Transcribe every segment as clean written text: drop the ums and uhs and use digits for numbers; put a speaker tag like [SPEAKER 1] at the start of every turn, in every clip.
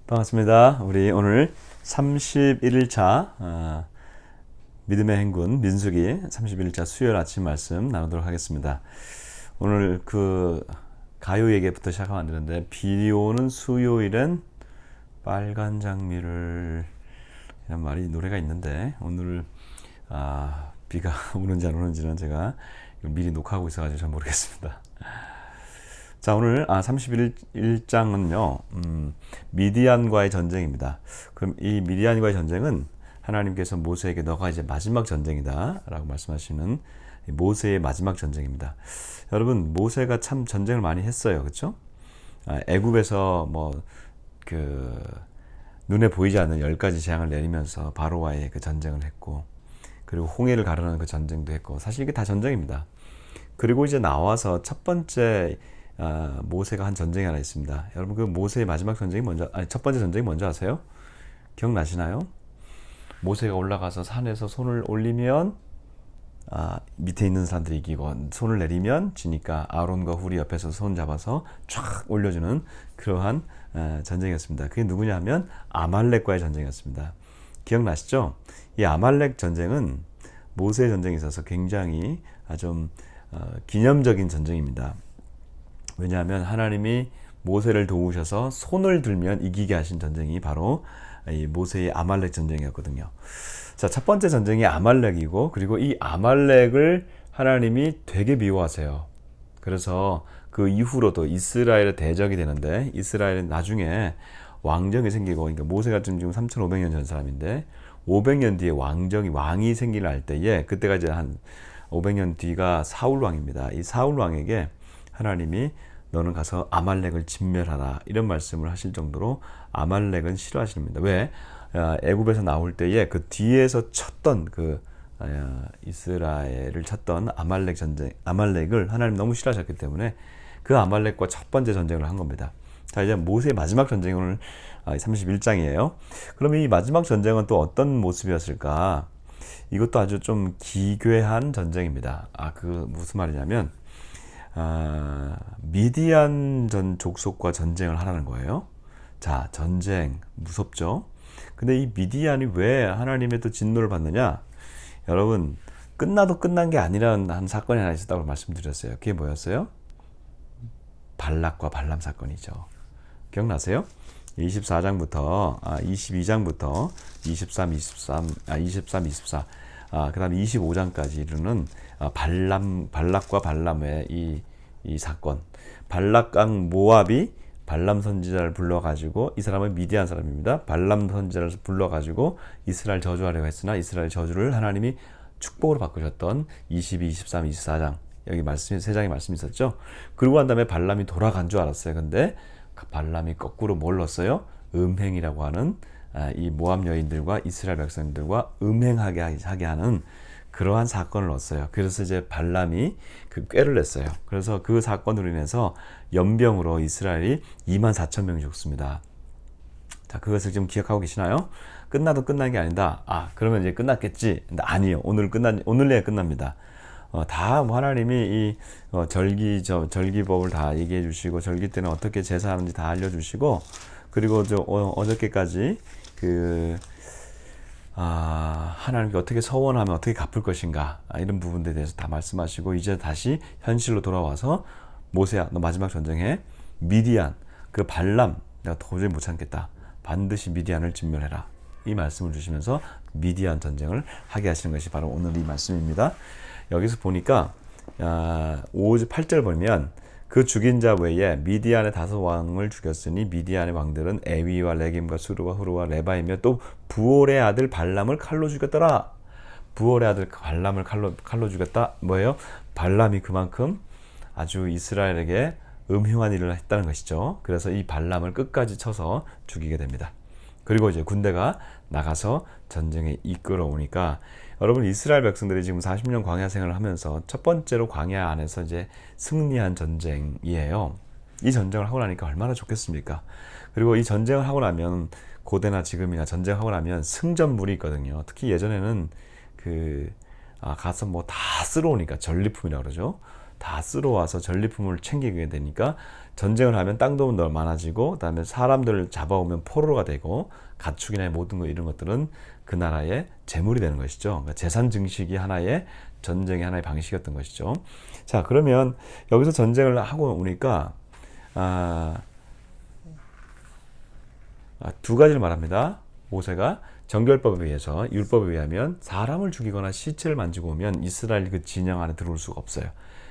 [SPEAKER 1] 반갑습니다. 우리 오늘 31일차 믿음의 행군 민수기 31일차 수요일 아침 말씀 나누도록 하겠습니다. 오늘 가요 얘기부터 시작하면 안 되는데, 비 오는 수요일엔 빨간 장미를, 이런 말이 노래가 있는데, 오늘 비가 오는지 안 오는지는 제가 미리 녹화하고 있어가지고 잘 모르겠습니다. 자, 오늘 31장은요 미디안과의 전쟁입니다. 그럼 이 미디안과의 전쟁은 하나님께서 모세에게 너가 이제 마지막 전쟁이다 라고 말씀하시는 모세의 마지막 전쟁입니다. 여러분, 모세가 참 전쟁을 많이 했어요. 그렇죠? 애굽에서 눈에 보이지 않는 10가지 재앙을 내리면서 바로와의 그 전쟁을 했고, 그리고 홍해를 가르는 그 전쟁도 했고, 사실 이게 다 전쟁입니다. 그리고 이제 나와서 첫 번째 모세가 한 전쟁이 하나 있습니다. 여러분, 그 모세의 마지막 전쟁이 첫 번째 전쟁이 뭔지 아세요? 기억나시나요? 모세가 올라가서 산에서 손을 올리면 밑에 있는 사람들이 이기고, 손을 내리면 지니까 아론과 훌이 옆에서 손 잡아서 쫙 올려주는 그러한 전쟁이었습니다. 그게 누구냐 하면 아말렉과의 전쟁이었습니다. 기억나시죠? 이 아말렉 전쟁은 모세의 전쟁에 있어서 굉장히 좀 기념적인 전쟁입니다. 왜냐하면 하나님이 모세를 도우셔서 손을 들면 이기게 하신 전쟁이 바로 이 모세의 아말렉 전쟁이었거든요. 자, 첫 번째 전쟁이 아말렉이고, 그리고 이 아말렉을 하나님이 되게 미워하세요. 그래서 그 이후로도 이스라엘의 대적이 되는데, 이스라엘은 나중에 왕정이 생기고, 그러니까 모세가 지금 3,500년 전 사람인데 500년 뒤에 왕이 생기려 할 때에, 그때가 이제 한 500년 뒤가 사울 왕입니다. 이 사울 왕에게 하나님이 너는 가서 아말렉을 진멸하라, 이런 말씀을 하실 정도로 아말렉은 싫어하십니다. 왜? 애굽에서 나올 때에 그 뒤에서 쳤던 이스라엘을 쳤던 아말렉을 하나님 너무 싫어하셨기 때문에 그 아말렉과 첫 번째 전쟁을 한 겁니다. 자, 이제 모세의 마지막 전쟁이 오늘 31장이에요. 그럼 이 마지막 전쟁은 또 어떤 모습이었을까? 이것도 아주 좀 기괴한 전쟁입니다. 무슨 말이냐면, 미디안 족속과 전쟁을 하라는 거예요. 자, 전쟁 무섭죠? 근데 이 미디안이 왜 하나님의 또 진노를 받느냐? 여러분, 끝나도 끝난 게 아니라는 한 사건이 하나 있었다고 말씀드렸어요. 그게 뭐였어요? 발락과 발람 사건이죠. 기억나세요? 22장부터 23, 24, 그 다음에 25장까지 이르는 발락과 발람의 이 사건. 발락강 모압이 발람 선지자를 불러가지고, 이 사람은 미디안 사람입니다. 발람 선지자를 불러가지고 이스라엘 저주하려고 했으나 이스라엘 저주를 하나님이 축복으로 바꾸셨던 22, 23, 24장. 여기 세 장의 말씀이 있었죠. 그러고 난 다음에 발람이 돌아간 줄 알았어요. 근데 발람이 거꾸로 뭘 넣었어요? 음행이라고 하는, 이 모압 여인들과 이스라엘 백성들과 음행하게 하는 그러한 사건을 넣었어요. 그래서 이제 발람이 그 꾀를 냈어요. 그래서 그 사건으로 인해서 연병으로 이스라엘이 24,000명이 죽습니다. 자, 그것을 좀 기억하고 계시나요? 끝나도 끝난 게 아니다. 그러면 이제 끝났겠지. 근데 아니요. 오늘 내에 끝납니다. 하나님이 이 절기법을 다 얘기해 주시고, 절기 때는 어떻게 제사하는지 다 알려주시고, 그리고 어저께까지 하나님께 어떻게 서원하면 어떻게 갚을 것인가, 이런 부분에 대해서 다 말씀하시고, 이제 다시 현실로 돌아와서 모세야, 너 마지막 전쟁에 미디안, 그 발람, 내가 도저히 못 참겠다. 반드시 미디안을 진멸해라. 이 말씀을 주시면서 미디안 전쟁을 하게 하시는 것이 바로 오늘 이 말씀입니다. 여기서 보니까 8절 보면, 그 죽인 자 외에 미디안의 5왕을 죽였으니 미디안의 왕들은 에위와 레김과 수르와 후르와 레바이며 또 부올의 아들 발람을 칼로 죽였더라. 부올의 아들 발람을 칼로 죽였다. 뭐예요? 발람이 그만큼 아주 이스라엘에게 음흉한 일을 했다는 것이죠. 그래서 이 발람을 끝까지 쳐서 죽이게 됩니다. 그리고 이제 군대가 나가서 전쟁에 이끌어오니까, 여러분, 이스라엘 백성들이 지금 40년 광야 생활을 하면서 첫 번째로 광야 안에서 이제 승리한 전쟁이에요. 이 전쟁을 하고 나니까 얼마나 좋겠습니까? 그리고 이 전쟁을 하고 나면, 고대나 지금이나 전쟁하고 나면 승전물이 있거든요. 특히 예전에는 가서 다 쓸어오니까 전리품이라고 그러죠. 다 쓸어와서 전리품을 챙기게 되니까 전쟁을 하면 땅도 더 많아지고 그다음에 사람들을 잡아오면 포로가 되고 가축이나 모든 것 이런 것들은 그 나라의 재물이 되는 것이죠. 그러니까 재산 증식이 하나의 전쟁의 하나의 방식이었던 것이죠. 자, 그러면 여기서 전쟁을 하고 오니까 두 가지를 말합니다. 모세가 정결법에 의해서 율법에 의하면 사람을 죽이거나 시체를 만지고 오면 이스라엘 그 진영 안에 들어올 수가 없어요.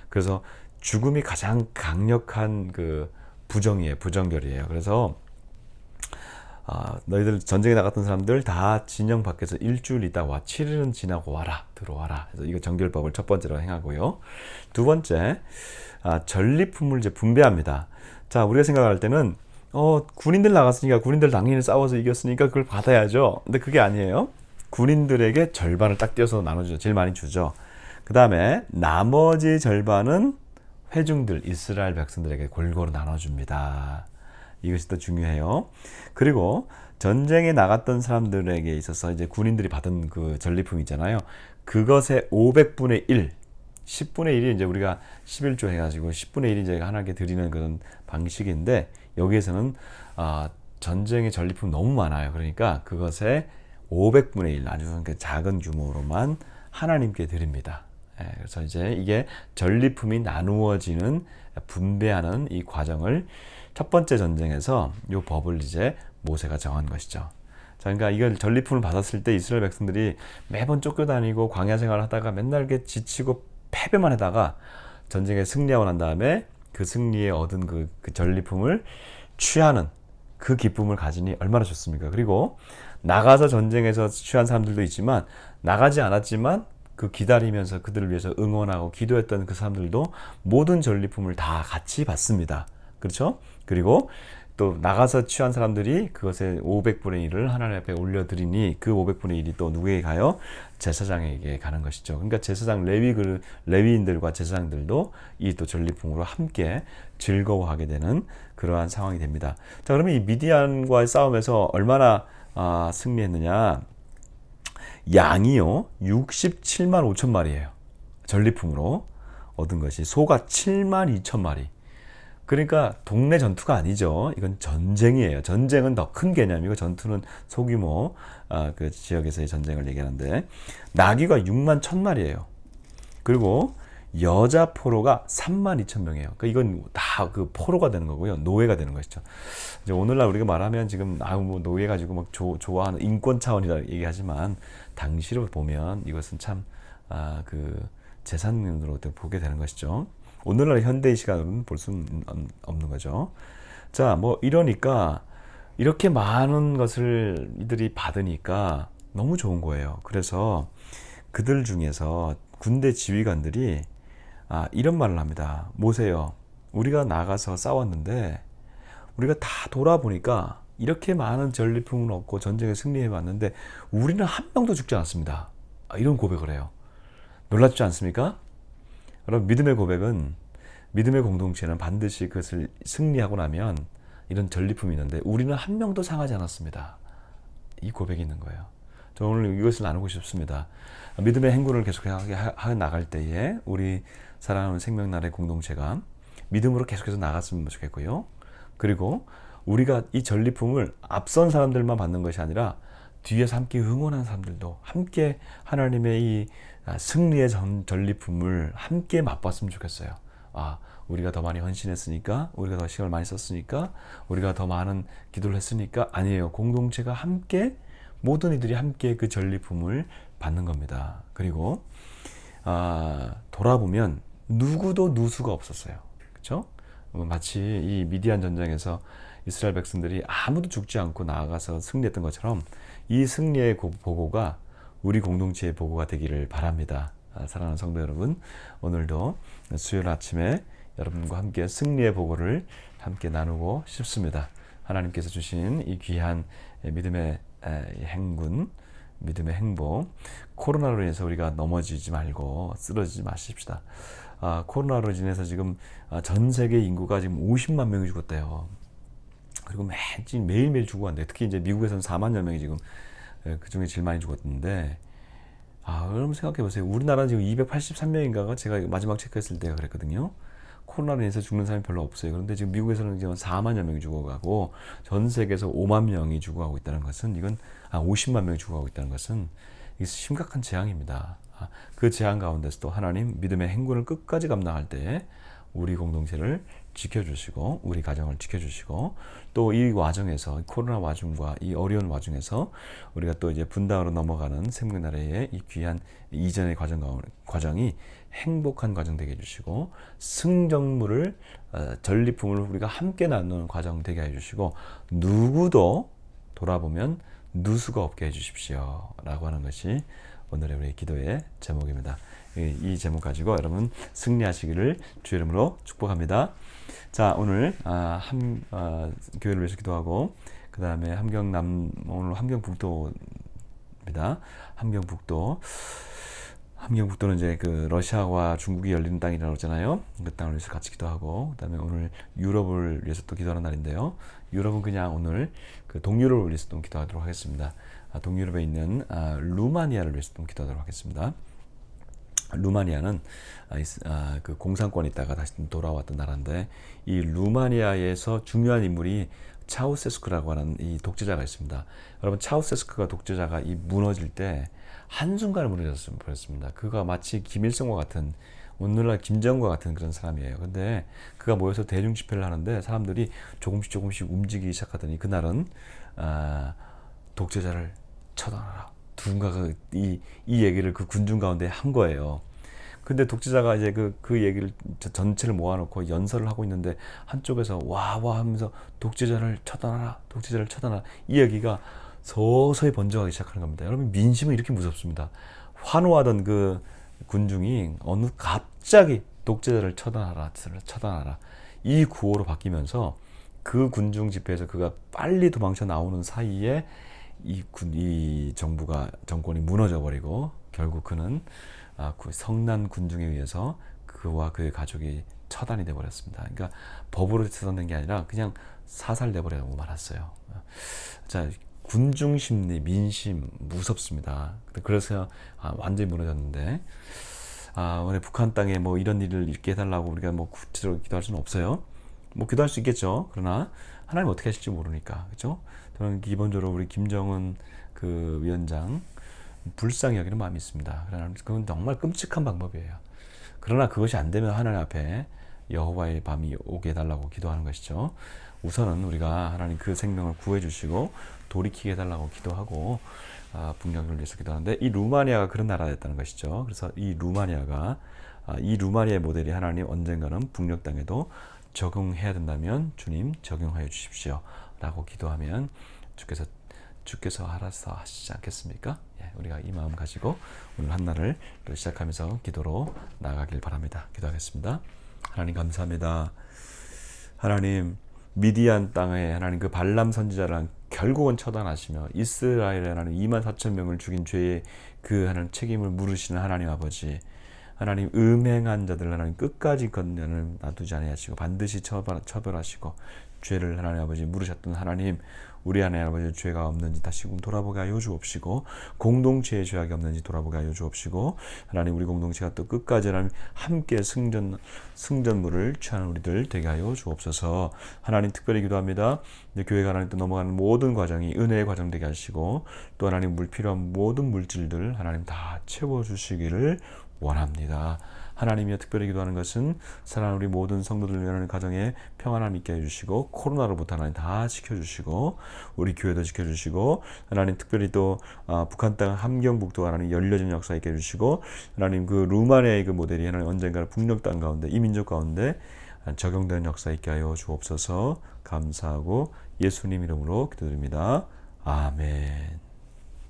[SPEAKER 1] 그래서 죽음이 가장 강력한 그 부정결이에요. 그래서 너희들 전쟁에 나갔던 사람들 다 진영 밖에서 일주일 있다 와 7일은 지나고 와라 들어와라. 그래서 이거 정결법을 첫 번째로 행하고요. 두 번째 전리품을 이제 분배합니다. 자, 우리가 생각할 때는 군인들 나갔으니까 군인들 당연히 싸워서 이겼으니까 그걸 받아야죠. 근데 그게 아니에요. 군인들에게 절반을 딱 떼어서 나눠주죠. 제일 많이 주죠. 그 다음에 나머지 절반은 회중들 이스라엘 백성들에게 골고루 나눠줍니다. 이것이 더 중요해요. 그리고 전쟁에 나갔던 사람들에게 있어서 이제 군인들이 받은 그 전리품 있잖아요. 그것의 500분의 1, 10분의 1이 이제 우리가 11조 해가지고 10분의 1이 이제 하나님께 드리는 그런 방식인데 여기에서는 전쟁의 전리품 너무 많아요. 그러니까 그것의 500분의 1, 아주 작은 규모로만 하나님께 드립니다. 그래서 이제 이게 전리품이 나누어지는 분배하는 이 과정을 첫 번째 전쟁에서 이 법을 이제 모세가 정한 것이죠. 자, 그러니까 이걸 전리품을 받았을 때 이스라엘 백성들이 매번 쫓겨다니고 광야 생활을 하다가 맨날 이렇게 지치고 패배만 하다가 전쟁에 승리하고 난 다음에 그 승리에 얻은 그 전리품을 취하는 그 기쁨을 가지니 얼마나 좋습니까? 그리고 나가서 전쟁에서 취한 사람들도 있지만 나가지 않았지만 그 기다리면서 그들을 위해서 응원하고 기도했던 그 사람들도 모든 전리품을 다 같이 받습니다. 그렇죠? 그리고 또 나가서 취한 사람들이 그것의 500분의 1을 하나님 앞에 올려드리니 그 500분의 1이 또 누구에게 가요? 제사장에게 가는 것이죠. 그러니까 제사장 레위인들과 제사장들도 이 또 전리품으로 함께 즐거워하게 되는 그러한 상황이 됩니다. 자, 그러면 이 미디안과의 싸움에서 얼마나 승리했느냐? 양이요 67만 5천 마리예요. 전리품으로 얻은 것이 소가 7만 2천 마리. 그러니까 동네 전투가 아니죠. 이건 전쟁이에요. 전쟁은 더 큰 개념이고 전투는 소규모 그 지역에서의 전쟁을 얘기하는데 나귀가 6만 1천 마리예요. 그리고 여자 포로가 3만 2천 명이에요. 그러니까 이건 다 그 포로가 되는 거고요. 노예가 되는 것이죠. 이제 오늘날 우리가 말하면 지금 뭐 노예 가지고 막 좋아하는 인권 차원이라 얘기하지만 당시로 보면 이것은 참 그 재산으로 보게 되는 것이죠. 오늘날 현대의 시간으로는 볼 수는 없는 거죠. 자, 뭐 이러니까 이렇게 많은 것을 이들이 받으니까 너무 좋은 거예요. 그래서 그들 중에서 군대 지휘관들이 이런 말을 합니다. 모세요, 우리가 나가서 싸웠는데 우리가 다 돌아보니까 이렇게 많은 전리품을 얻고 전쟁에 승리해 왔는데 우리는 한 명도 죽지 않았습니다. 이런 고백을 해요. 놀랍지 않습니까? 여러분, 믿음의 고백은, 믿음의 공동체는 반드시 그것을 승리하고 나면 이런 전리품이 있는데 우리는 한 명도 상하지 않았습니다. 이 고백이 있는 거예요. 저 오늘 이것을 나누고 싶습니다. 믿음의 행군을 계속하게 나갈 때에 우리 사랑하는 생명나라의 공동체가 믿음으로 계속해서 나갔으면 좋겠고요. 그리고 우리가 이 전리품을 앞선 사람들만 받는 것이 아니라 뒤에서 함께 응원한 사람들도 함께 하나님의 이 승리의 전리품을 함께 맛봤으면 좋겠어요. 우리가 더 많이 헌신했으니까, 우리가 더 시간을 많이 썼으니까, 우리가 더 많은 기도를 했으니까 아니에요. 공동체가 함께, 모든 이들이 함께 그 전리품을 받는 겁니다. 그리고 돌아보면 누구도 누수가 없었어요. 그렇죠? 마치 이 미디안 전쟁에서 이스라엘 백성들이 아무도 죽지 않고 나아가서 승리했던 것처럼 이 승리의 보고가 우리 공동체의 보고가 되기를 바랍니다. 사랑하는 성도 여러분, 오늘도 수요일 아침에 여러분과 함께 승리의 보고를 함께 나누고 싶습니다. 하나님께서 주신 이 귀한 믿음의 행군, 믿음의 행복, 코로나로 인해서 우리가 넘어지지 말고 쓰러지지 마십시다. 코로나로 인해서 지금 전 세계 인구가 지금 50만 명이 죽었대요. 그리고 매일매일 죽어간대. 특히 이제 미국에서는 4만여 명이 지금 그 중에 제일 많이 죽었는데 여러분 생각해 보세요. 우리나라는 지금 283명인가가 제가 마지막 체크했을 때가 그랬거든요. 코로나로 인해서 죽는 사람이 별로 없어요. 그런데 지금 미국에서는 지금 4만여 명이 죽어가고 전 세계에서 5만 명이 죽어가고 있다는 것은 50만 명이 죽어가고 있다는 것은 이게 심각한 재앙입니다. 그 재앙 가운데서도 하나님 믿음의 행군을 끝까지 감당할 때 우리 공동체를 지켜주시고 우리 가정을 지켜주시고 또 이 과정에서 코로나 와중과 이 어려운 와중에서 우리가 또 이제 분당으로 넘어가는 생명나라의 이 귀한 이전의 과정이 행복한 과정 되게 해주시고 승정물을 전리품을 우리가 함께 나누는 과정 되게 해주시고 누구도 돌아보면 누수가 없게 해주십시오 라고 하는 것이 오늘의 우리 기도의 제목입니다. 이 제목 가지고 여러분 승리하시기를 주의 이름으로 축복합니다. 자, 오늘 교회를 위해서 기도하고 그 다음에 오늘 함경북도입니다. 함경북도는 이제 그 러시아와 중국이 열리는 땅이라고 했잖아요. 그 땅을 위해서 같이 기도하고 그다음에 오늘 유럽을 위해서 또 기도하는 날인데요. 유럽은 그냥 오늘 그 동유럽을 위해서 또 기도하도록 하겠습니다. 동유럽에 있는 루마니아를 위해서 또 기도하도록 하겠습니다. 루마니아는 그 공산권에 있다가 다시 돌아왔던 나라인데 이 루마니아에서 중요한 인물이 차우세스크라고 하는 이 독재자가 있습니다. 여러분 차우세스크가 독재자가 이 무너질 때 한순간에 무너졌습니다. 그가 마치 김일성과 같은 오늘날 김정은과 같은 그런 사람이에요. 근데 그가 모여서 대중 집회를 하는데 사람들이 조금씩 움직이기 시작하더니 그날은 독재자를 처단하라. 누군가가 이 얘기를 그 군중 가운데 한 거예요. 근데 독재자가 이제 그 얘기를 전체를 모아놓고 연설을 하고 있는데 한쪽에서 와 하면서 독재자를 처단하라. 이 얘기가 서서히 번져가기 시작하는 겁니다. 여러분 민심은 이렇게 무섭습니다. 환호하던 그 군중이 갑자기 독재자를 처단하라. 이 구호로 바뀌면서 그 군중 집회에서 그가 빨리 도망쳐 나오는 사이에 이 정권이 무너져 버리고 결국 그는 그 성난 군중에 의해서 그와 그의 가족이 처단이 돼 버렸습니다. 그러니까 법으로 처단된 게 아니라 그냥 사살돼 버리고 말았어요. 자, 군중 심리, 민심 무섭습니다. 그래서 완전히 무너졌는데 오늘 북한 땅에 뭐 이런 일을 있게 해달라고 우리가 뭐 구체적으로 기도할 수는 없어요. 뭐 기도할 수 있겠죠. 그러나 하나님 어떻게 하실지 모르니까, 그렇죠? 저는 기본적으로 우리 김정은 그 위원장 불쌍히 여기는 마음이 있습니다. 그러나 그건 정말 끔찍한 방법이에요. 그러나 그것이 안 되면 하나님 앞에 여호와의 밤이 오게 해달라고 기도하는 것이죠. 우선은 우리가 하나님 그 생명을 구해 주시고 돌이키게 해달라고 기도하고 북녘을 위해서 기도하는데 이 루마니아가 그런 나라였다는 것이죠. 그래서 이 루마니아의 모델이 하나님 언젠가는 북녘 땅에도 적용해야 된다면 주님 적용하여 주십시오 라고 기도하면 주께서 알아서 하시지 않겠습니까? 우리가 이 마음 가지고 오늘 한날을 또 시작하면서 기도로 나아가길 바랍니다. 기도하겠습니다. 하나님 감사합니다. 하나님 미디안 땅에 하나님 그 발람 선지자를 결국은 처단하시며 이스라엘에 하나님 2만 4천 명을 죽인 죄의 그 하나님 책임을 물으시는 하나님 아버지, 하나님 음행한 자들 하나님 끝까지 건면을 놔두지 아니하시고 반드시 처벌하시고 죄를 하나님 아버지 물으셨던 하나님, 우리 안에 아버지 죄가 없는지 다시금 돌아보게 하여 주옵시고 공동체의 죄악이 없는지 돌아보게 하여 주옵시고 하나님 우리 공동체가 또 끝까지 하나님 함께 승전물을 취하는 우리들 되게 하여 주옵소서. 하나님 특별히 기도합니다. 이제 교회가 하나님 또 넘어가는 모든 과정이 은혜의 과정 되게 하시고 또 하나님 필요한 모든 물질들 하나님 다 채워주시기를 원합니다. 하나님이여 특별히 기도하는 것은 사랑하는 우리 모든 성도들 위한 가정에 평안함 있게 해주시고 코로나로부터 하나님 다 지켜주시고 우리 교회도 지켜주시고 하나님 특별히 또 북한 땅 함경북도 하나님 열려진 역사 있게 해주시고 하나님 그 루마니아의 그 모델이 하나님 언젠가 북녘 땅 가운데 이 민족 가운데 적용되는 역사 있게 하여 주옵소서. 감사하고 예수님 이름으로 기도드립니다. 아멘.